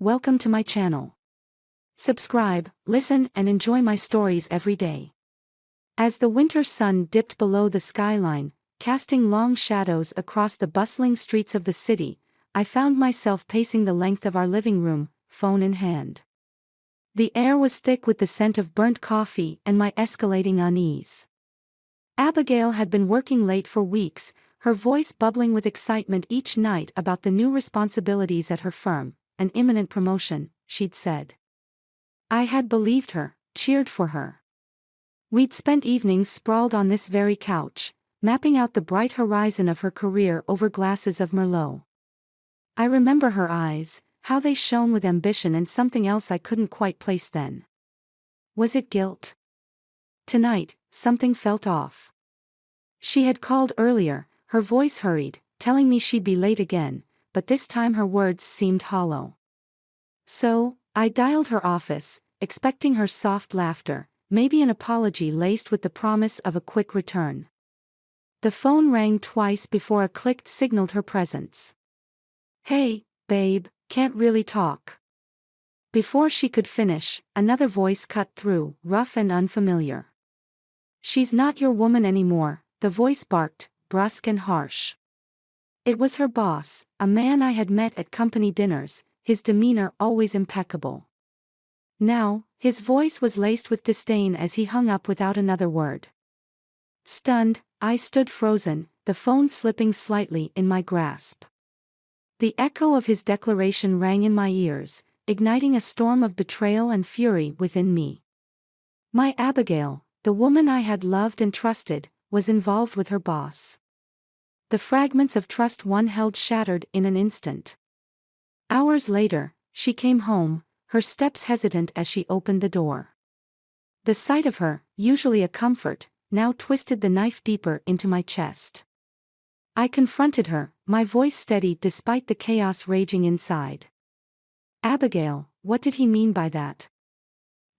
welcome to my channel. Subscribe, listen, and enjoy my stories every day. As the winter sun dipped below the skyline, casting long shadows across the bustling streets of the city, I found myself pacing the length of our living room, phone in hand. The air was thick with the scent of burnt coffee and my escalating unease. Abigail had been working late for weeks, her voice bubbling with excitement each night about the new responsibilities at her firm, an imminent promotion, she'd said. I had believed her, cheered for her. We'd spent evenings sprawled on this very couch, mapping out the bright horizon of her career over glasses of Merlot. I remember her eyes, how they shone with ambition and something else I couldn't quite place then. Was it guilt? Tonight, something felt off. She had called earlier, her voice hurried, telling me she'd be late again, but this time her words seemed hollow. So, I dialed her office, expecting her soft laughter, maybe an apology laced with the promise of a quick return. The phone rang twice before a click signaled her presence. Hey, babe, can't really talk. Before she could finish, another voice cut through, rough and unfamiliar. She's not your woman anymore, the voice barked, brusque and harsh. It was her boss, a man I had met at company dinners, his demeanor always impeccable. Now, his voice was laced with disdain as he hung up without another word. Stunned, I stood frozen, the phone slipping slightly in my grasp. The echo of his declaration rang in my ears, igniting a storm of betrayal and fury within me. My Abigail, the woman I had loved and trusted, was involved with her boss. The fragments of trust one held shattered in an instant. Hours later, she came home, her steps hesitant as she opened the door. The sight of her, usually a comfort, now twisted the knife deeper into my chest. I confronted her, my voice steady despite the chaos raging inside. Abigail, what did he mean by that?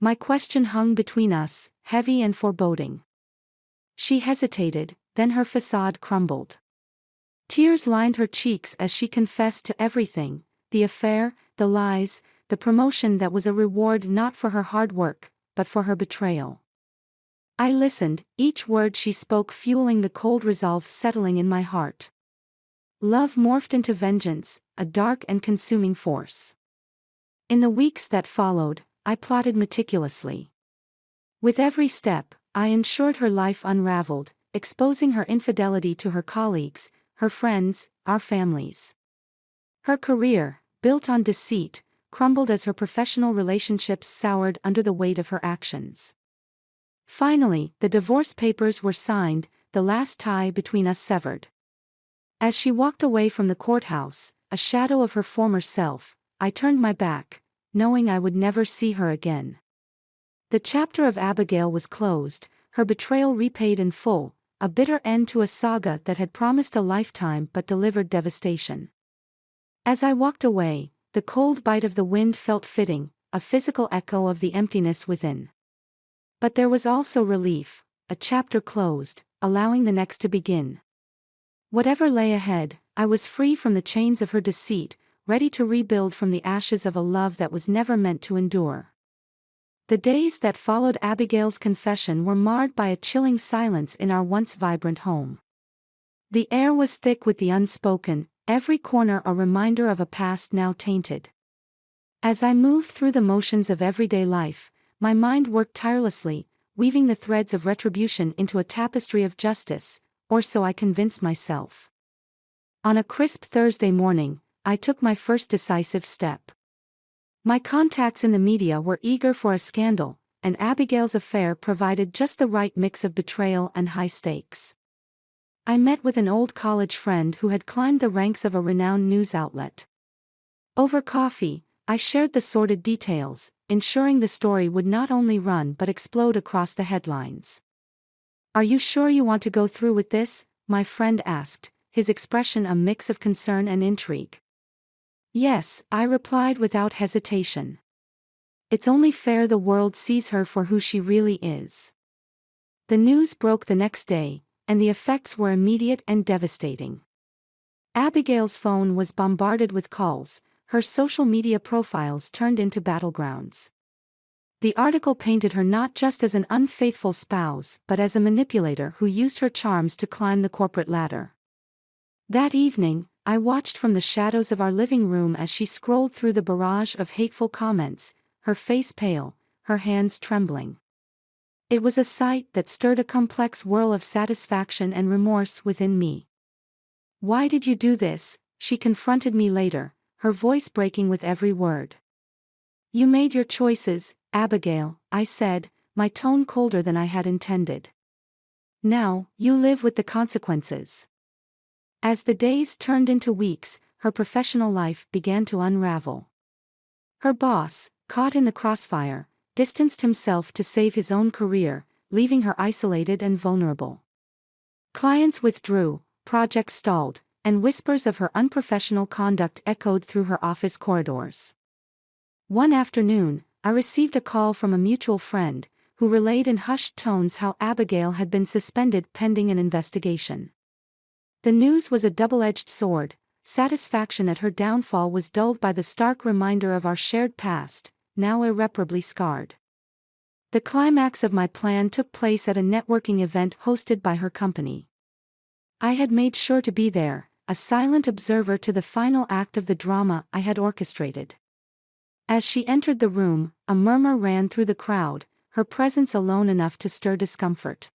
My question hung between us, heavy and foreboding. She hesitated, then her facade crumbled. Tears lined her cheeks as she confessed to everything, the affair, the lies, the promotion that was a reward not for her hard work, but for her betrayal. I listened, each word she spoke fueling the cold resolve settling in my heart. Love morphed into vengeance, a dark and consuming force. In the weeks that followed, I plotted meticulously. With every step, I ensured her life unraveled, exposing her infidelity to her colleagues, her friends, our families. Her career, built on deceit, crumbled as her professional relationships soured under the weight of her actions. Finally, the divorce papers were signed, the last tie between us severed. As she walked away from the courthouse, a shadow of her former self, I turned my back, knowing I would never see her again. The chapter of Abigail was closed, her betrayal repaid in full, a bitter end to a saga that had promised a lifetime but delivered devastation. As I walked away, the cold bite of the wind felt fitting, a physical echo of the emptiness within. But there was also relief, a chapter closed, allowing the next to begin. Whatever lay ahead, I was free from the chains of her deceit, ready to rebuild from the ashes of a love that was never meant to endure. The days that followed Abigail's confession were marred by a chilling silence in our once vibrant home. The air was thick with the unspoken, every corner a reminder of a past now tainted. As I moved through the motions of everyday life, my mind worked tirelessly, weaving the threads of retribution into a tapestry of justice, or so I convinced myself. On a crisp Thursday morning, I took my first decisive step. My contacts in the media were eager for a scandal, and Abigail's affair provided just the right mix of betrayal and high stakes. I met with an old college friend who had climbed the ranks of a renowned news outlet. Over coffee, I shared the sordid details, ensuring the story would not only run but explode across the headlines. "Are you sure you want to go through with this?" my friend asked, his expression a mix of concern and intrigue. "Yes," I replied without hesitation. "It's only fair the world sees her for who she really is." The news broke the next day, and the effects were immediate and devastating. Abigail's phone was bombarded with calls, her social media profiles turned into battlegrounds. The article painted her not just as an unfaithful spouse but as a manipulator who used her charms to climb the corporate ladder. That evening, I watched from the shadows of our living room as she scrolled through the barrage of hateful comments, her face pale, her hands trembling. It was a sight that stirred a complex whirl of satisfaction and remorse within me. "Why did you do this?" she confronted me later, her voice breaking with every word. "You made your choices, Abigail," I said, my tone colder than I had intended. "Now, you live with the consequences." As the days turned into weeks, her professional life began to unravel. Her boss, caught in the crossfire, distanced himself to save his own career, leaving her isolated and vulnerable. Clients withdrew, projects stalled, and whispers of her unprofessional conduct echoed through her office corridors. One afternoon, I received a call from a mutual friend, who relayed in hushed tones how Abigail had been suspended pending an investigation. The news was a double-edged sword. Satisfaction at her downfall was dulled by the stark reminder of our shared past, now irreparably scarred. The climax of my plan took place at a networking event hosted by her company. I had made sure to be there, a silent observer to the final act of the drama I had orchestrated. As she entered the room, a murmur ran through the crowd, her presence alone enough to stir discomfort.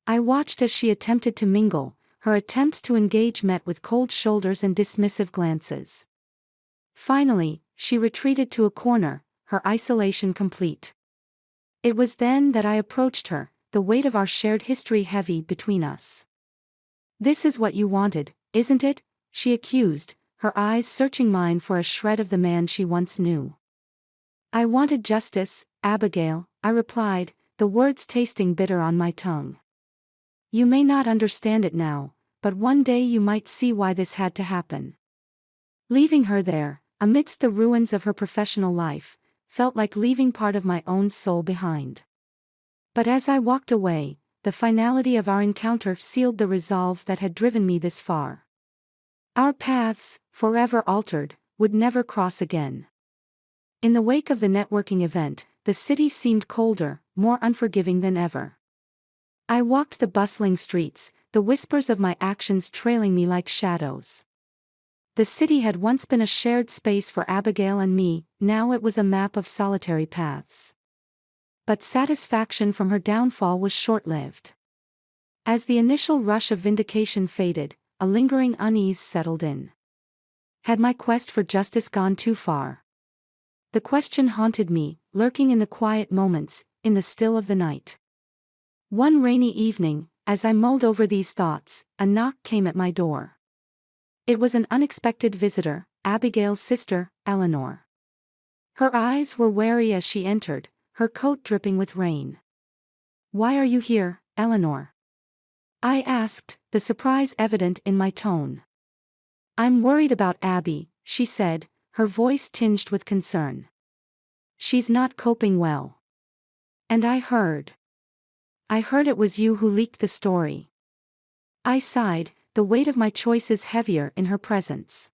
I watched as she attempted to mingle, her attempts to engage met with cold shoulders and dismissive glances. Finally, she retreated to a corner, her isolation complete. It was then that I approached her, the weight of our shared history heavy between us. "This is what you wanted, isn't it?" she accused, her eyes searching mine for a shred of the man she once knew. "I wanted justice, Abigail," I replied, the words tasting bitter on my tongue. "You may not understand it now, but one day you might see why this had to happen." Leaving her there, amidst the ruins of her professional life, felt like leaving part of my own soul behind. But as I walked away, the finality of our encounter sealed the resolve that had driven me this far. Our paths, forever altered, would never cross again. In the wake of the networking event, the city seemed colder, more unforgiving than ever. I walked the bustling streets, the whispers of my actions trailing me like shadows. The city had once been a shared space for Abigail and me, now it was a map of solitary paths. But satisfaction from her downfall was short-lived. As the initial rush of vindication faded, a lingering unease settled in. Had my quest for justice gone too far? The question haunted me, lurking in the quiet moments, in the still of the night. One rainy evening, as I mulled over these thoughts, a knock came at my door. It was an unexpected visitor, Abigail's sister, Eleanor. Her eyes were wary as she entered, her coat dripping with rain. "Why are you here, Eleanor?" I asked, the surprise evident in my tone. "I'm worried about Abby," she said, her voice tinged with concern. "She's not coping well. And I heard it was you who leaked the story." I sighed, the weight of my choices heavier in her presence.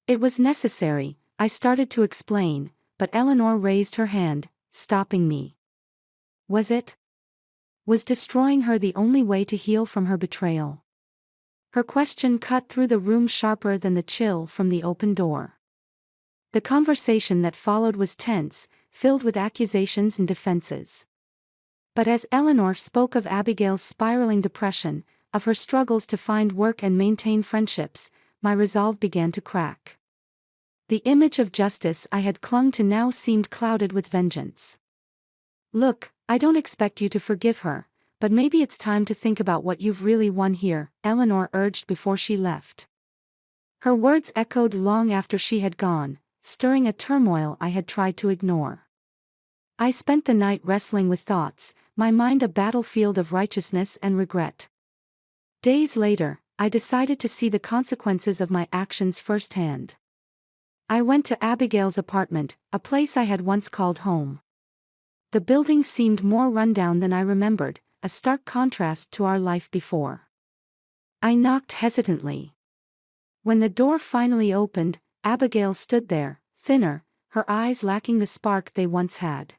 "It was necessary," I started to explain, but Eleanor raised her hand, stopping me. Was it? Was destroying her the only way to heal from her betrayal? Her question cut through the room sharper than the chill from the open door. The conversation that followed was tense, filled with accusations and defenses. But as Eleanor spoke of Abigail's spiraling depression, of her struggles to find work and maintain friendships, my resolve began to crack. The image of justice I had clung to now seemed clouded with vengeance. "Look, I don't expect you to forgive her, but maybe it's time to think about what you've really won here," Eleanor urged before she left. Her words echoed long after she had gone, stirring a turmoil I had tried to ignore. I spent the night wrestling with thoughts, my mind a battlefield of righteousness and regret. Days later, I decided to see the consequences of my actions firsthand. I went to Abigail's apartment, a place I had once called home. The building seemed more rundown than I remembered, a stark contrast to our life before. I knocked hesitantly. When the door finally opened, Abigail stood there, thinner, her eyes lacking the spark they once had.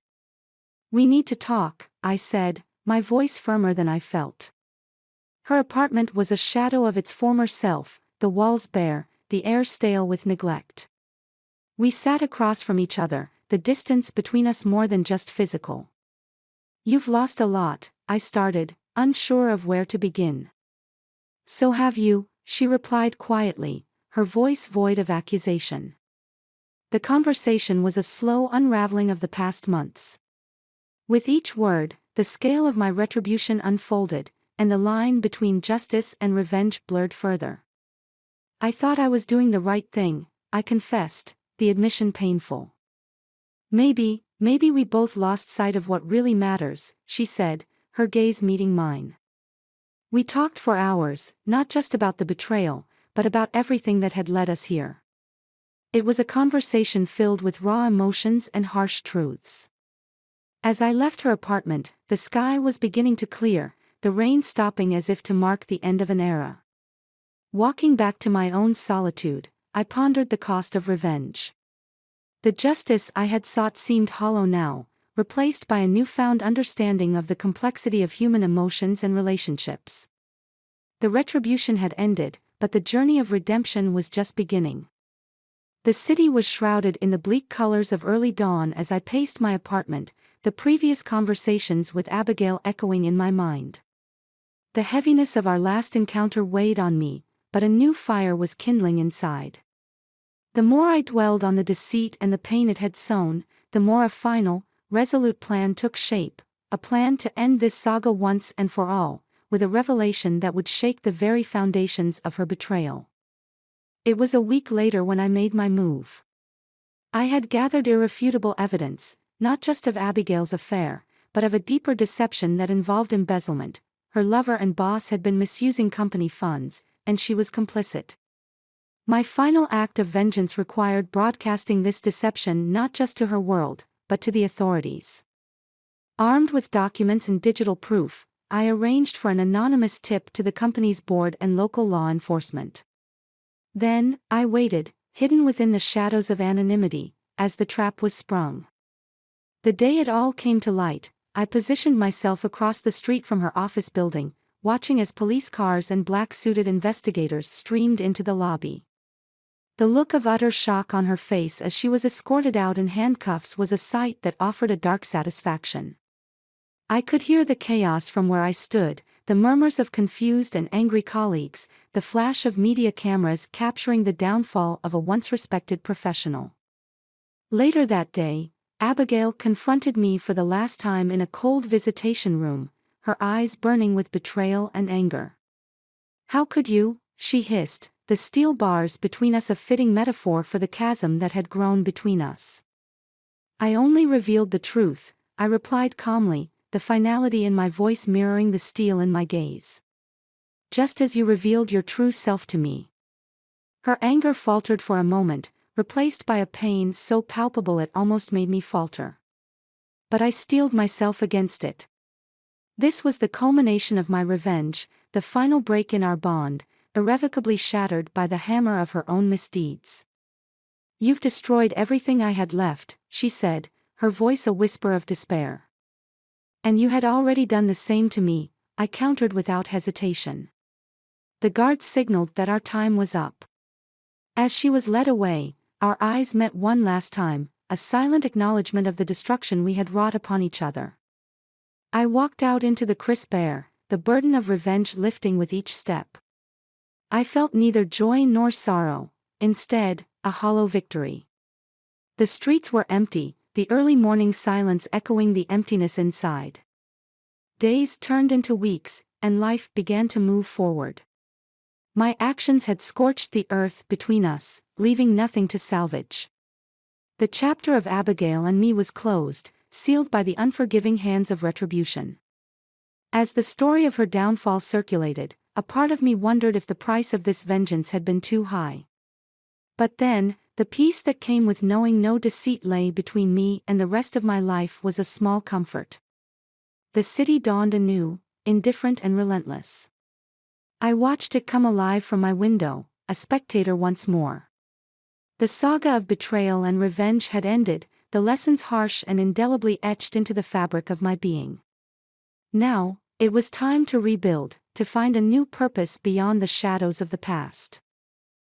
"We need to talk," I said, my voice firmer than I felt. Her apartment was a shadow of its former self, the walls bare, the air stale with neglect. We sat across from each other, the distance between us more than just physical. "You've lost a lot," I started, unsure of where to begin. "So have you," she replied quietly, her voice void of accusation. The conversation was a slow unraveling of the past months. With each word, the scale of my retribution unfolded, and the line between justice and revenge blurred further. "I thought I was doing the right thing," I confessed, the admission painful. Maybe we both lost sight of what really matters," she said, her gaze meeting mine. We talked for hours, not just about the betrayal, but about everything that had led us here. It was a conversation filled with raw emotions and harsh truths. As I left her apartment, the sky was beginning to clear, the rain stopping as if to mark the end of an era. Walking back to my own solitude, I pondered the cost of revenge. The justice I had sought seemed hollow now, replaced by a newfound understanding of the complexity of human emotions and relationships. The retribution had ended, but the journey of redemption was just beginning. The city was shrouded in the bleak colors of early dawn as I paced my apartment, the previous conversations with Abigail echoing in my mind. The heaviness of our last encounter weighed on me, but a new fire was kindling inside. The more I dwelled on the deceit and the pain it had sown, the more a final, resolute plan took shape, a plan to end this saga once and for all, with a revelation that would shake the very foundations of her betrayal. It was a week later when I made my move. I had gathered irrefutable evidence, not just of Abigail's affair, but of a deeper deception that involved embezzlement. Her lover and boss had been misusing company funds, and she was complicit. My final act of vengeance required broadcasting this deception not just to her world, but to the authorities. Armed with documents and digital proof, I arranged for an anonymous tip to the company's board and local law enforcement. Then, I waited, hidden within the shadows of anonymity, as the trap was sprung. The day it all came to light, I positioned myself across the street from her office building, watching as police cars and black-suited investigators streamed into the lobby. The look of utter shock on her face as she was escorted out in handcuffs was a sight that offered a dark satisfaction. I could hear the chaos from where I stood, the murmurs of confused and angry colleagues, the flash of media cameras capturing the downfall of a once-respected professional. Later that day, Abigail confronted me for the last time in a cold visitation room, her eyes burning with betrayal and anger. "How could you?" she hissed, the steel bars between us a fitting metaphor for the chasm that had grown between us. "I only revealed the truth," I replied calmly, the finality in my voice mirroring the steel in my gaze. "Just as you revealed your true self to me." Her anger faltered for a moment, replaced by a pain so palpable it almost made me falter. But I steeled myself against it. This was the culmination of my revenge, the final break in our bond, irrevocably shattered by the hammer of her own misdeeds. "You've destroyed everything I had left," she said, her voice a whisper of despair. "And you had already done the same to me," I countered without hesitation. The guard signaled that our time was up. As she was led away, our eyes met one last time, a silent acknowledgement of the destruction we had wrought upon each other. I walked out into the crisp air, the burden of revenge lifting with each step. I felt neither joy nor sorrow, instead, a hollow victory. The streets were empty, the early morning silence echoing the emptiness inside. Days turned into weeks, and life began to move forward. My actions had scorched the earth between us, leaving nothing to salvage. The chapter of Abigail and me was closed, sealed by the unforgiving hands of retribution. As the story of her downfall circulated, a part of me wondered if the price of this vengeance had been too high. But then, the peace that came with knowing no deceit lay between me and the rest of my life was a small comfort. The city dawned anew, indifferent and relentless. I watched it come alive from my window, a spectator once more. The saga of betrayal and revenge had ended, the lessons harsh and indelibly etched into the fabric of my being. Now, it was time to rebuild, to find a new purpose beyond the shadows of the past.